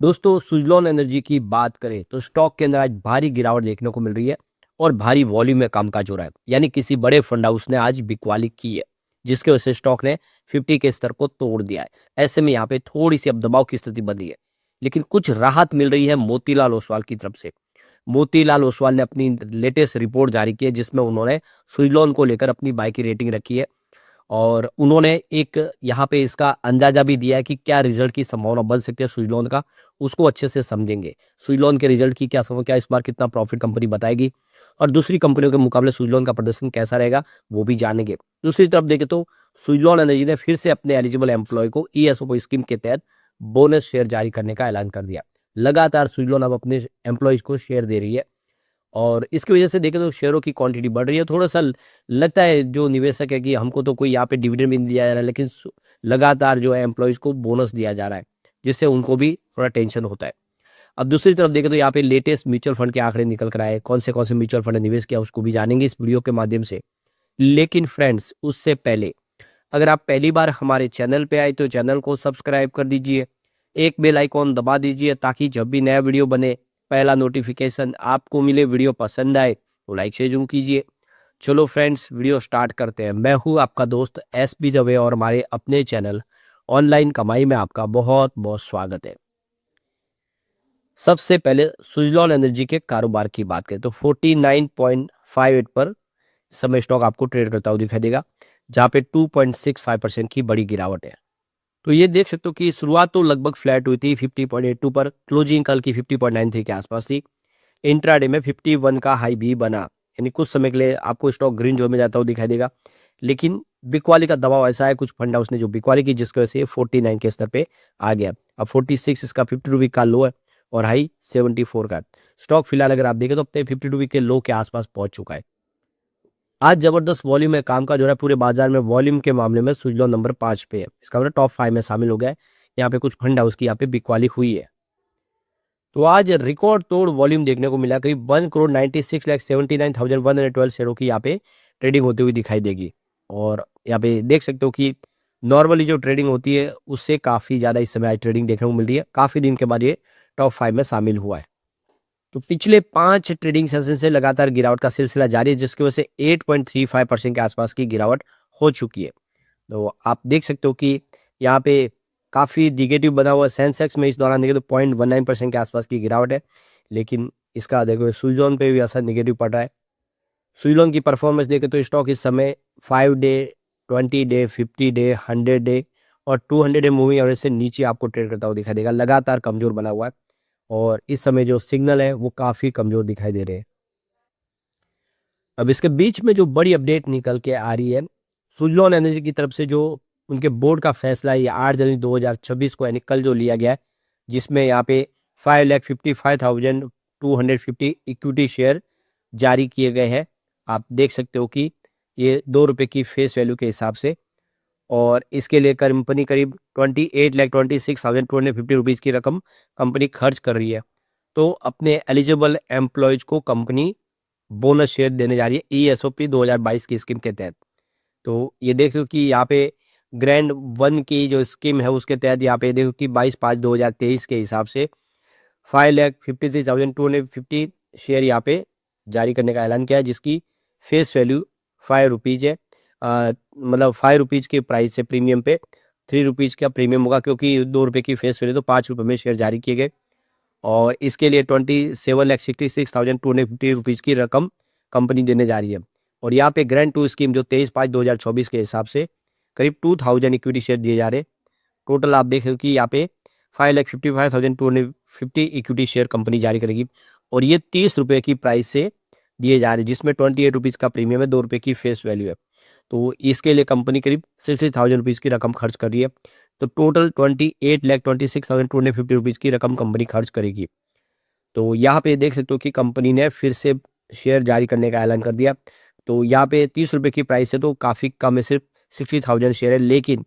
दोस्तों सुजलॉन एनर्जी की बात करें तो स्टॉक के अंदर आज भारी गिरावट देखने को मिल रही है और भारी वॉल्यूम में कामकाज हो रहा है। यानी किसी बड़े फंड हाउस ने आज बिकवाली की है, जिसके वजह से स्टॉक ने 50 के स्तर को तोड़ दिया है। ऐसे में यहाँ पे थोड़ी सी अब दबाव की स्थिति बन रही है, लेकिन कुछ राहत मिल रही है मोतीलाल ओसवाल की तरफ से। मोतीलाल ओसवाल ने अपनी लेटेस्ट रिपोर्ट जारी की है, जिसमें उन्होंने सुजलॉन को लेकर अपनी बाय की रेटिंग रखी है और उन्होंने एक यहाँ पे इसका अंदाजा भी दिया है कि क्या रिजल्ट की संभावना बन सकती है सुजलॉन का, उसको अच्छे से समझेंगे। सुजलॉन के रिजल्ट की क्या संभावना, क्या इस बार कितना प्रॉफिट कंपनी बताएगी और दूसरी कंपनियों के मुकाबले सुजलॉन का प्रदर्शन कैसा रहेगा वो भी जानेंगे। दूसरी तरफ देखें तो सुजलॉन एनर्जी ने फिर से अपने एलिजिबल एम्प्लॉय को ईएसओ स्कीम के तहत बोनस शेयर जारी करने का ऐलान कर दिया। लगातार सुजलॉन अब अपने एम्प्लॉयज को शेयर दे रही है और इसकी वजह से देखें तो शेयरों की क्वांटिटी बढ़ रही है। थोड़ा-सा लगता है जो निवेशक है कि हमको तो कोई यहाँ पे डिविडेंड भी नहीं दिया जा रहा है, लेकिन लगातार जो है एम्प्लॉइज़ को बोनस दिया जा रहा है, जिससे उनको भी थोड़ा टेंशन होता है। अब दूसरी तरफ देखें तो यहाँ पे लेटेस्ट म्यूचुअल फंड के आंकड़े निकल कर आए, कौन से म्यूचुअल फंड ने निवेश किया उसको भी जानेंगे इस वीडियो के माध्यम से। लेकिन फ्रेंड्स उससे पहले अगर आप पहली बार हमारे चैनल पे आए तो चैनल को सब्सक्राइब कर दीजिए, एक बेल आइकॉन दबा दीजिए ताकि जब भी नया वीडियो बने पहला नोटिफिकेशन आपको मिले। वीडियो पसंद आए तो लाइक शेयर जरूर कीजिए। चलो फ्रेंड्स वीडियो स्टार्ट करते हैं। मैं हूँ आपका दोस्त एसबी दवे और हमारे अपने चैनल ऑनलाइन कमाई में आपका बहुत बहुत स्वागत है। सबसे पहले सुजलॉन एनर्जी के कारोबार की बात करें तो 49.58 पर समय स्टॉक आपको ट्रेड करता हुआ दिखाई देगा, जहां पे 2.65% की बड़ी गिरावट है। तो ये देख सकते हो कि शुरुआत तो लगभग फ्लैट हुई थी 50.82 पर, क्लोजिंग कल की 50.93 के आसपास थी। इंट्राडे में 51 का हाई भी बना, यानी कुछ समय के लिए आपको स्टॉक ग्रीन जोन में जाता हुआ दिखाई देगा। लेकिन बिकवाली का दबाव ऐसा है कुछ फंड हाउस ने जो बिकवाली की, जिसकी वजह से 49 के स्तर पे आ गया। अब 46 इसका 52 वीक का लो है और हाई 74 का है। स्टॉक फिलहाल अगर आप देखें तो अब तक 52 वीक के लो के आसपास पहुंच चुका है। आज जबरदस्त वॉल्यूम में काम का जो है पूरे बाजार में। वॉल्यूम के मामले में सुजलॉन नंबर 5 पे है, इसका मतलब टॉप 5 में शामिल हो गया है। यहाँ पे कुछ फंड हाउस की यहाँ पे बिकवाली हुई है। तो आज रिकॉर्ड तोड़ वॉल्यूम देखने को मिला, करीब 1,96,79,112 शेयरों की यहाँ पे ट्रेडिंग होती हुई दिखाई देगी। और यहाँ पे देख सकते हो कि नॉर्मली जो ट्रेडिंग होती है उससे काफ़ी ज़्यादा इस समय आज ट्रेडिंग देखने को मिल रही है। काफ़ी दिन के बाद ये टॉप 5 में शामिल हुआ है। तो पिछले 5 ट्रेडिंग सेशन से लगातार गिरावट का सिलसिला जारी है, जिसकी वजह से 8.35% के आसपास की गिरावट हो चुकी है। तो आप देख सकते हो कि यहाँ पे काफ़ी निगेटिव बना हुआ है। सेंसेक्स में इस दौरान देखें तो 0.19% के आसपास की गिरावट है, लेकिन इसका देखो सुजलॉन पे भी असर निगेटिव पड़ रहा है। सुजलॉन की परफॉर्मेंस देखें तो स्टॉक इस समय 5 डे, 20 डे, 50 डे, 100 डे और 200 डे मूविंग एवरेज से नीचे आपको ट्रेड करता हुआ दिखाई देगा। लगातार कमजोर बना हुआ है और इस समय जो सिग्नल है वो काफ़ी कमजोर दिखाई दे रहे हैं। अब इसके बीच में जो बड़ी अपडेट निकल के आ रही है, सुजलॉन एनर्जी की तरफ से जो उनके बोर्ड का फैसला है ये 8 जनवरी 2026 को यानी कल जो लिया गया है, जिसमें यहाँ पे 5,55,250 इक्विटी शेयर जारी किए गए हैं। आप देख सकते हो कि ये ₹2 की फेस वैल्यू के हिसाब से, और इसके लिए कंपनी करीब 28,26,250 रुपीज़ की रकम कंपनी खर्च कर रही है। तो अपने एलिजिबल एम्प्लॉयज को कंपनी बोनस शेयर देने जा रही है ईएसओपी 2022 की स्कीम के तहत। तो ये देख सकते हो कि यहाँ पे ग्रैंड 1 की जो स्कीम है उसके तहत यहाँ पे देखो कि 22/5/2023 के हिसाब से 5,53,250 शेयर यहाँ पे जारी करने का ऐलान किया है, जिसकी फेस वैल्यू ₹5 है। मतलब ₹5 के प्राइस से प्रीमियम पे ₹3 का प्रीमियम होगा, क्योंकि ₹2 की फेस वैल्यू तो ₹5 में शेयर जारी किए गए। और इसके लिए 27,66,250 रुपीज़ की रकम कंपनी देने जा रही है। और यहाँ पे ग्रैंड 2 स्कीम जो 23/5/2024 के हिसाब से करीब 2000 इक्विटी शेयर दिए जा रहे हैं। टोटल आप देख रहे हो कि यहाँ पे 5,55,250 इक्विटी शेयर कंपनी जारी करेगी और ये ₹30 की प्राइस से दिए जा रहे हैं, जिसमें ₹28 का प्रीमियम है, ₹2 की फेस वैल्यू है। तो इसके लिए कंपनी करीब 60,000 रुपीज़ की रकम खर्च कर रही है। तो टोटल 28,26,250 रुपीज़ की रकम कंपनी खर्च करेगी। तो यहाँ पे देख सकते हो कि कंपनी ने फिर से शेयर जारी करने का ऐलान कर दिया। तो यहाँ पे ₹30 की प्राइस से तो काफ़ी कम है, सिर्फ 60,000 शेयर है, लेकिन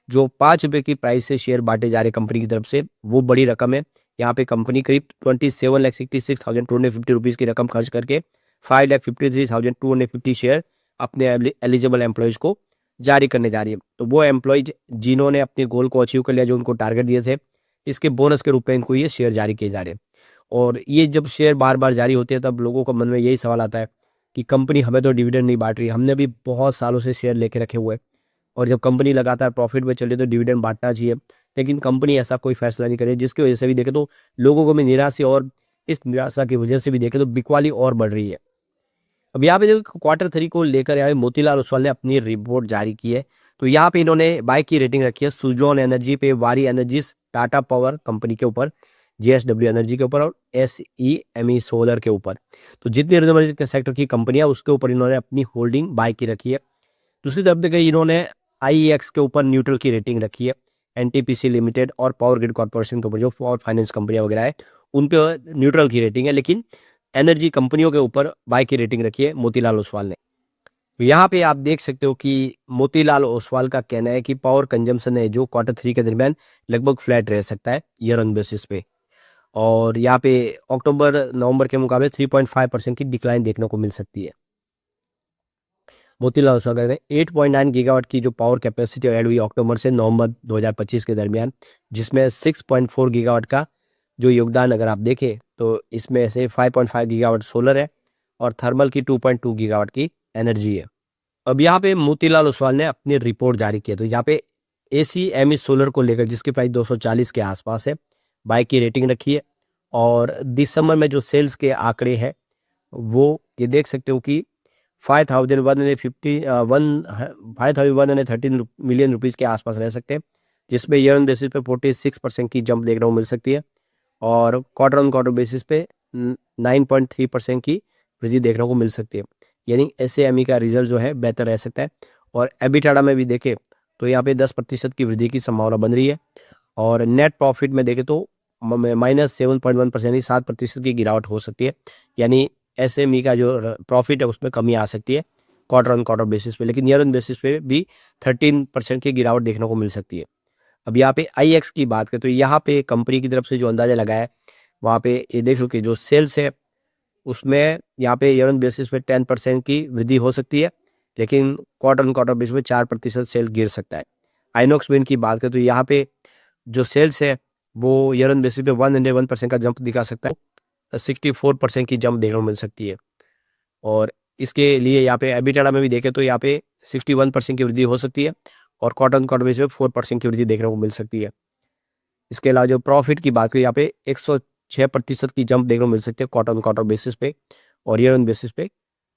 जो ₹5 की प्राइस से शेयर बांटे जा रहे कंपनी की तरफ से वो बड़ी रकम है। यहाँ पे कंपनी करीब 27,66,250 रुपीज़ की रकम खर्च करके 5,53,250 शेयर अपने एलिजिबल एम्प्लॉयज़ को जारी करने जा रही है। तो वो एम्प्लॉयज जिन्होंने अपने गोल को अचीव कर लिया, जो उनको टारगेट दिए थे, इसके बोनस के रूप में इनको ये शेयर जारी किए जा रहे हैं। और ये जब शेयर बार-बार जारी होते हैं तब लोगों के मन में यही सवाल आता है कि कंपनी हमें तो डिविडेंड नहीं बाँट रही, हमने भी बहुत सालों से शेयर लेके रखे हुए हैं और जब कंपनी लगातार प्रॉफिट में चल रही है तो डिविडेंड बाँटना चाहिए। लेकिन कंपनी ऐसा कोई फैसला नहीं कर रही, जिसकी वजह से भी देखें तो लोगों को भी निराशा, और इस निराशा की वजह से भी देखें तो बिकवाली और बढ़ रही है। अब यहाँ पे देखो Q3 को लेकर यहाँ पे मोतीलाल ओसवाल ने अपनी रिपोर्ट जारी की है। तो यहाँ पे इन्होंने बाय की रेटिंग रखी है सुज़लोन एनर्जी पे, वारी एनर्जीज, टाटा पावर कंपनी के ऊपर, जेएसडब्ल्यू एनर्जी के ऊपर और एसईएमई सोलर के ऊपर। तो जितनी रिन्यूएबल के सेक्टर की कंपनियां उसके ऊपर इन्होंने अपनी होल्डिंग बाय की रखी है। दूसरी तरफ देखिए इन्होंने आईईएक्स के ऊपर न्यूट्रल की रेटिंग रखी है। एनटीपीसी लिमिटेड और पावर ग्रिड कॉर्पोरेशन के ऊपर जो पावर फाइनेंस कंपनियां वगैरह है उन पे न्यूट्रल की रेटिंग है, लेकिन एनर्जी कंपनियों के ऊपर बाय की रेटिंग रखी है मोतीलाल ओसवाल ने। तो यहाँ पे आप देख सकते हो कि मोतीलाल ओसवाल का कहना है कि पावर कंजम्पशन है जो Q3 के दरमियान लगभग फ्लैट रह सकता है ईयर ऑन बेसिस पे, और यहाँ पे अक्टूबर नवंबर के मुकाबले 3.5% की डिक्लाइन देखने को मिल सकती है। मोतीलाल ओसवाल ने 8.9 गीगावाट की जो पावर कैपेसिटी ऐड हुई अक्टूबर से नवंबर 2025 के दरमियान, जिसमें 6.4 गीगावाट का जो योगदान अगर आप देखें तो इसमें से 5.5 गीगावाट सोलर है और थर्मल की 2.2 गीगावाट की एनर्जी है। अब यहाँ पे मोतीलाल ओसवाल ने अपनी रिपोर्ट जारी की है। तो यहाँ पे एसीएमई सोलर को लेकर जिसकी प्राइस 240 के आसपास है, बाय की रेटिंग रखी है और दिसंबर में जो सेल्स के आंकड़े हैं वो ये देख सकते हो कि 5,113 मिलियन रुपीज़ के आसपास रह सकते हैं, जिसमें ईयर ऑन बेसिस पे 46% की जंप देखने को मिल सकती है और क्वार्टर ऑन क्वार्टर बेसिस पे 9.3% की वृद्धि देखने को मिल सकती है। यानी एसएमई का रिजल्ट जो है बेहतर रह सकता है। और एबिटाडा में भी देखें तो यहाँ पे 10% की वृद्धि की संभावना बन रही है और नेट प्रॉफिट में देखें तो -7.1% यानी 7% की गिरावट हो सकती है। यानी एसएमई का जो प्रॉफिट है उसमें कमी आ सकती है क्वार्टर ऑन क्वार्टर बेसिस पे, लेकिन ईयर ऑन बेसिस पे भी 13% की गिरावट देखने को मिल सकती है। अब यहाँ पे आईएक्स की बात करें तो यहाँ पे कंपनी की तरफ से जो अंदाजा लगाया है वहाँ पे ये देख लो कि जो सेल्स है उसमें यहाँ पे ईयर ऑन बेसिस पे 10% की वृद्धि हो सकती है, लेकिन क्वार्टर ऑन क्वार्टर बेसिस पे 4% सेल गिर सकता है। आइनॉक्स विंड की बात करें तो यहाँ पे जो सेल्स है वो ईयर ऑन बेसिस पे 101% का जंप दिखा सकता है, 64% की जंप देखने को मिल सकती है। और इसके लिए यहाँ पे एबिटाडा में भी देखें तो यहाँ पे 61% की वृद्धि हो सकती है और क्वार्टर ऑन क्वार्टर बेसिस पे 4% की वृद्धि देखने को मिल सकती है। इसके अलावा जो प्रॉफिट की बात करें यहाँ पे 106% की जंप देखने को मिल सकती है क्वार्टर ऑन क्वार्टर बेसिस पे और ईयर ऑन बेसिस पे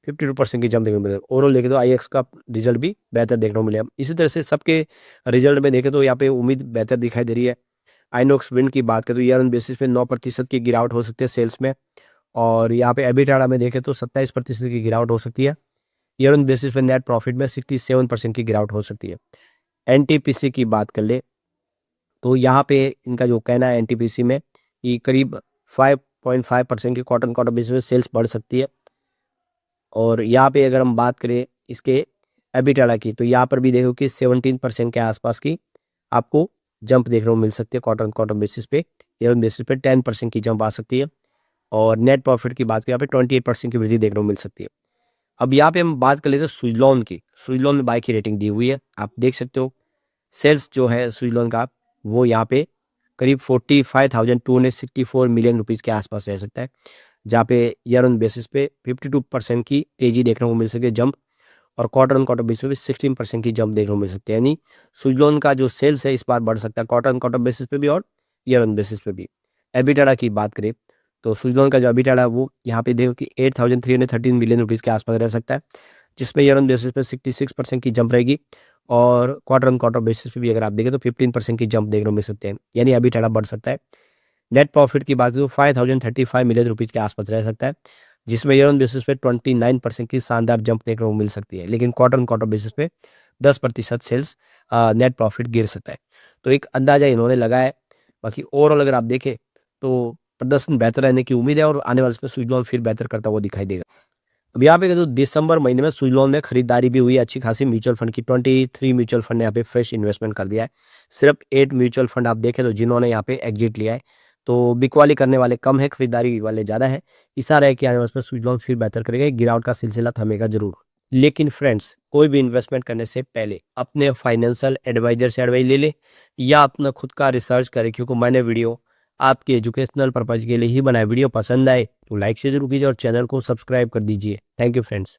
52% की जंप देखने को मिलेगा। ओवरऑल देखें तो आईएक्स का रिजल्ट भी बेहतर देखने को मिलेगा। इसी तरह से सबके रिजल्ट में देखें तो यहाँ पे उम्मीद बेहतर दिखाई दे रही है। आइनॉक्स विंड की बात करें तो ईयर ऑन बेसिस पे 9% की गिरावट हो सकती है सेल्स में और यहाँ पे एबिटाडा में देखें तो 27% की गिरावट हो सकती है। ईयर ऑन बेसिस पे नेट प्रॉफिट में 67% की गिरावट हो सकती है। एनटीपीसी की बात कर ले तो यहाँ पे इनका जो कहना है एनटीपीसी में कि करीब 5.5% की क्वार्टर ऑन क्वार्टर बेसिस पे सेल्स बढ़ सकती है। और यहाँ पे अगर हम बात करें इसके एबिटाडा की तो यहाँ पर भी देखो कि 17% के आसपास की आपको जंप देखने को मिल सकती है क्वार्टर ऑन क्वार्टर बेसिस पे, ईयर ऑन बेसिस पे 10% की जंप आ सकती है और नेट प्रॉफिट की बात करें यहाँ पे 28% की वृद्धि देखने को मिल सकती है। अब यहाँ पे हम बात कर लेते हैं सुज़लोन की। सुज़लोन में बाय की रेटिंग दी हुई है, आप देख सकते हो सेल्स जो है सुज़लोन का वो यहाँ पे करीब 45,264 मिलियन रुपीज़ के आसपास रह सकता है, जहाँ पे ईयर ऑन बेसिस पे 52% की तेजी देखने को मिल सकती है जंप और क्वार्टर ऑन क्वार्टर बेसिस पे 16% की जंप देखने को मिल सकती है। यानी सुज़लोन का जो सेल्स है इस बार बढ़ सकता है क्वार्टर ऑन क्वार्टर बेसिस पे भी और ईयर ऑन बेसिस पे भी। एबिटाडा की बात करें तो सुज़लोन का जो एबिटाडा है वो यहाँ पे देखो कि 8,313 मिलियन रुपीज़ के आसपास रह सकता है, जिसमें ईयर ऑन बेसिस पे 66% की जंप रहेगी और क्वार्टर ऑन क्वार्टर बेसिस पे भी अगर आप देखें तो 15% की जंप देखने को मिल सकते हैं, यानी एबिटाडा बढ़ सकता है। नेट प्रॉफिट की बात करें तो 5,035 मिलियन रुपीज़ के आसपास रह सकता है, जिसमें ईयर ऑन बेसिस पे 29% की शानदार जंप देखने को मिल सकती है, लेकिन क्वार्टर ऑन क्वार्टर बेसिस पे 10% सेल्स नेट प्रॉफिट गिर सकता है। तो एक अंदाजा इन्होंने लगाया है। बाकी ओवरऑल अगर आप देखें तो प्रदर्शन बेहतर रहने की उम्मीद है और आने वाले समय सुज़लोन फिर बेहतर करता हुआ दिखाई देगा। अब यहाँ पे तो दिसंबर महीने में सुज़लोन में खरीदारी भी हुई अच्छी खासी म्यूचुअल फंड की। 23 म्यूचुअल फंड ने यहाँ पे फ्रेश इन्वेस्टमेंट कर दिया है। सिर्फ 8 म्यूचुअल फंड आप देखें तो जिन्होंने यहाँ पे एग्जिट लिया है, तो बिकवाली करने वाले कम है, खरीदारी वाले ज़्यादा है। इशारा है कि आने वाले समय सुज़लोन फिर बेहतर करेगा, गिरावट का सिलसिला थमेगा जरूर। लेकिन फ्रेंड्स, कोई भी इन्वेस्टमेंट करने से पहले अपने फाइनेंशियल एडवाइजर से एडवाइस ले ले या अपना खुद का रिसर्च करें, क्योंकि मैंने वीडियो आपके एजुकेशनल पर्पज के लिए ही बनाया। वीडियो पसंद आए तो लाइक से जरूर कीजिए और चैनल को सब्सक्राइब कर दीजिए। Thank you friends.